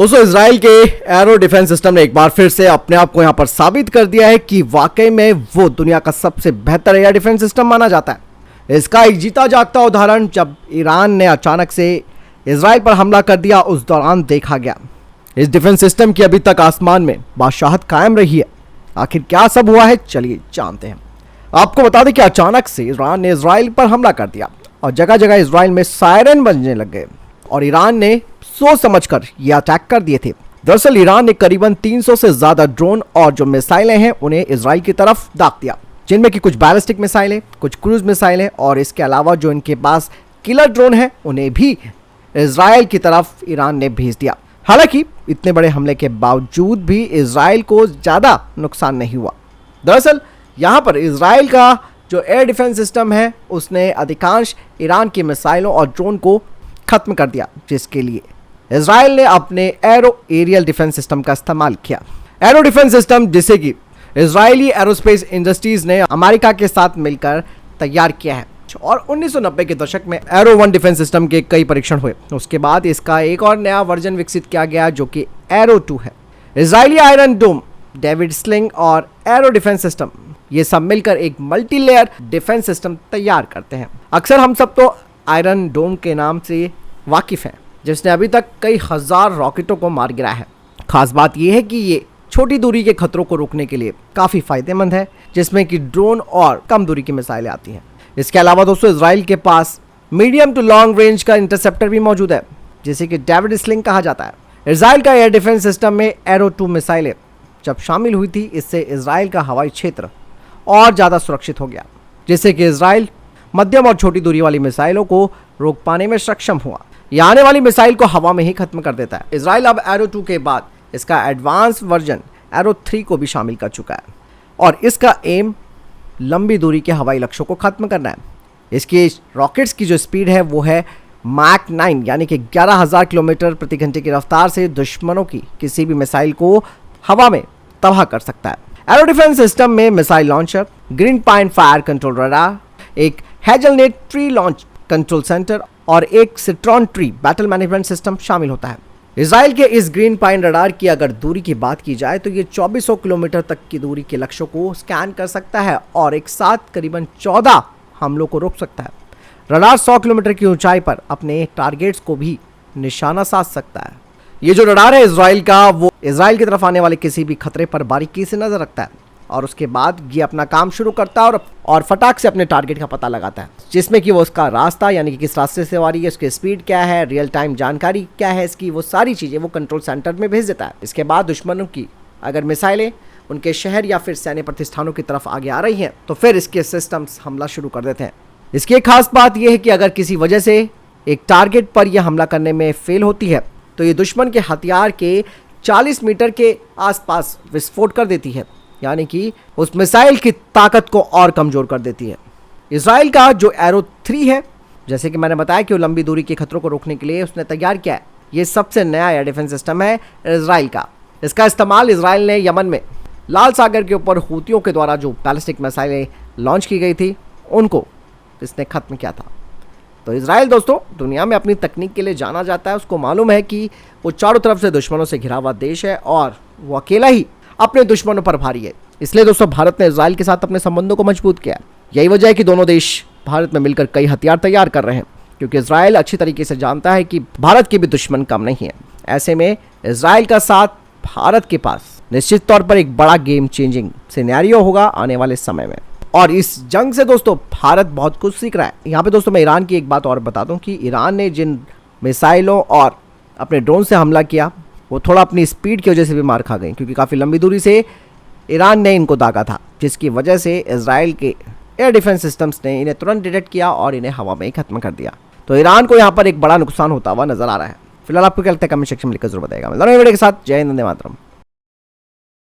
दोस्तों, इसराइल के arrow defence system ने एक बार फिर से अपने आप को यहां पर साबित कर दिया है कि वाकई में वो दुनिया का सबसे बेहतर एयर डिफेंस सिस्टम माना जाता है। इसका एक जीता जागता उदाहरण जब ईरान ने अचानक से इसराइल पर हमला कर दिया, उस दौरान देखा गया। इस डिफेंस सिस्टम की अभी तक आसमान में बादशाहत कायम रही है। आखिर क्या सब हुआ है, चलिए जानते हैं। आपको बता दें कि अचानक से ईरान ने इसराइल पर हमला कर दिया और जगह जगह इसराइल में सायरन बजने लग गए और ईरान ने सोच समझकर ये अटैक कर दिए थे। दरअसल ईरान ने करीबन 300 से ज्यादा ड्रोन और जो मिसाइलें हैं उन्हें इसराइल की तरफ दाग दिया, जिनमें कि कुछ बैलिस्टिक मिसाइलें, कुछ क्रूज मिसाइलें और इसके अलावा जो इनके पास किलर ड्रोन है उन्हें भी इसराइल की तरफ ईरान ने भेज दिया। हालांकि इतने बड़े हमले के बावजूद भी इसराइल को ज्यादा नुकसान नहीं हुआ। दरअसल यहाँ पर इसराइल का जो एयर डिफेंस सिस्टम है उसने अधिकांश ईरान की मिसाइलों और ड्रोन को खत्म कर दिया, जिसके लिए इसराइल ने अपने एरो एरियल डिफेंस सिस्टम का इस्तेमाल किया। एरो डिफेंस सिस्टम जिसे कि इजरायली एरोस्पेस इंडस्ट्रीज ने अमेरिका के साथ मिलकर तैयार किया है और 1990 के दशक में एरो 1 डिफेंस सिस्टम के कई परीक्षण हुए। उसके बाद इसका एक और नया वर्जन विकसित किया गया जो कि एरो 2 है। इजरायली आयरन डोम, डेविड स्लिंग और एरो डिफेंस सिस्टम ये सब मिलकर एक मल्टी लेयर डिफेंस सिस्टम तैयार करते हैं। अक्सर हम सब तो आयरन डोम के नाम से वाकिफ हैं, जिसने अभी तक कई हजार रॉकेटों को मार गिराया है। खास बात यह है कि ये छोटी दूरी के खतरों को रोकने के लिए काफ़ी फायदेमंद है, जिसमें कि ड्रोन और कम दूरी की मिसाइलें आती हैं। इसके अलावा दोस्तों, इसराइल के पास मीडियम टू लॉन्ग रेंज का इंटरसेप्टर भी मौजूद है, जिसे कि डेविड स्लिंग कहा जाता है। इसराइल का एयर डिफेंस सिस्टम में एरो 2 मिसाइलें जब शामिल हुई थी, इससे इसराइल का हवाई क्षेत्र और ज़्यादा सुरक्षित हो गया, जिससे कि इसराइल मध्यम और छोटी दूरी वाली मिसाइलों को रोक पाने में सक्षम हुआ। यह आने वाली मिसाइल को हवा में ही खत्म कर देता है। इसराइल अब एरो 2 के बाद इसका एडवांस वर्जन एरो 3 को भी शामिल कर चुका है और इसका एम लंबी दूरी के हवाई लक्ष्यों को खत्म करना है। इसकी रॉकेट्स की जो स्पीड है वो है मैक 9 यानी कि 11,000 किलोमीटर प्रति घंटे की रफ्तार से दुश्मनों की किसी भी मिसाइल को हवा में तबाह कर सकता है। एरो डिफेंस सिस्टम में missile launcher, green pine fire control radar, एक hazelnut tree launch control centre और एक citron tree battle management system शामिल होता है। इसराइल के इस ग्रीन पाइन रडार की अगर दूरी की बात की जाए तो ये 2400 किलोमीटर तक की दूरी के लक्ष्यों को स्कैन कर सकता है और एक साथ करीबन 14 हमलों को रोक सकता है। रडार 100 किलोमीटर की ऊंचाई पर अपने टारगेट्स को भी निशाना साध सकता है। ये जो रडार है इसराइल का, वो इसराइल की तरफ आने वाले किसी भी खतरे पर बारीकी से नजर रखता है और उसके बाद ये अपना काम शुरू करता है और फटाक से अपने टारगेट का पता लगाता है, जिसमें कि वो उसका रास्ता यानी कि किस रास्ते से आ रही है, उसकी स्पीड क्या है, रियल टाइम जानकारी क्या है इसकी, वो सारी चीज़ें वो कंट्रोल सेंटर में भेज देता है। इसके बाद दुश्मनों की अगर मिसाइलें उनके शहर या फिर सैन्य प्रतिष्ठानों की तरफ आगे आ रही हैं तो फिर इसके सिस्टम्स हमला शुरू कर देते हैं। इसकी एक खास बात यह है कि अगर किसी वजह से एक टारगेट पर यह हमला करने में फेल होती है तो ये दुश्मन के हथियार के 40 मीटर के आसपास विस्फोट कर देती है, यानी कि उस मिसाइल की ताकत को और कमजोर कर देती है। इसराइल का जो एरो 3 है, जैसे कि मैंने बताया कि वो लंबी दूरी के खतरों को रोकने के लिए उसने तैयार किया है। ये सबसे नया एयर डिफेंस सिस्टम है इसराइल का। इसका इस्तेमाल इसराइल ने यमन में लाल सागर के ऊपर हूतियों के द्वारा जो बैलिस्टिक मिसाइलें लॉन्च की गई थी उनको इसने खत्म किया था। तो इसराइल दोस्तों दुनिया में अपनी तकनीक के लिए जाना जाता है। उसको मालूम है कि वो चारों तरफ से दुश्मनों से घिरा हुआ देश है और वो अकेला ही अपने दुश्मनों पर भारी है। इसलिए दोस्तों भारत ने इसराइल के साथ अपने संबंधों को मजबूत किया है। यही वजह है कि दोनों देश भारत में मिलकर कई हथियार तैयार कर रहे हैं, क्योंकि इसराइल अच्छी तरीके से जानता है कि भारत के भी दुश्मन कम नहीं है। ऐसे में इसराइल का साथ भारत के पास निश्चित तौर पर एक बड़ा गेम चेंजिंग सिनेरियो होगा आने वाले समय में। और इस जंग से दोस्तों भारत बहुत कुछ सीख रहा है। यहाँ पे दोस्तों मैं ईरान की एक बात और बता दूँ कि ईरान ने जिन मिसाइलों और अपने ड्रोन से हमला किया वो थोड़ा अपनी स्पीड की वजह से भी मार खा गई, क्योंकि काफ़ी लंबी दूरी से ईरान ने इनको दागा था, जिसकी वजह से इसराइल के एयर डिफेंस सिस्टम्स ने इन्हें तुरंत डिटेक्ट किया और इन्हें हवा में ही खत्म कर दिया। तो ईरान को यहाँ पर एक बड़ा नुकसान होता हुआ नजर आ रहा है। फिलहाल आपको क्या लगता है कमेंट सेक्शन में लिखकर जरूर बताएगा। मैं वीडियो के साथ जय हिंद, वंदे मातरम।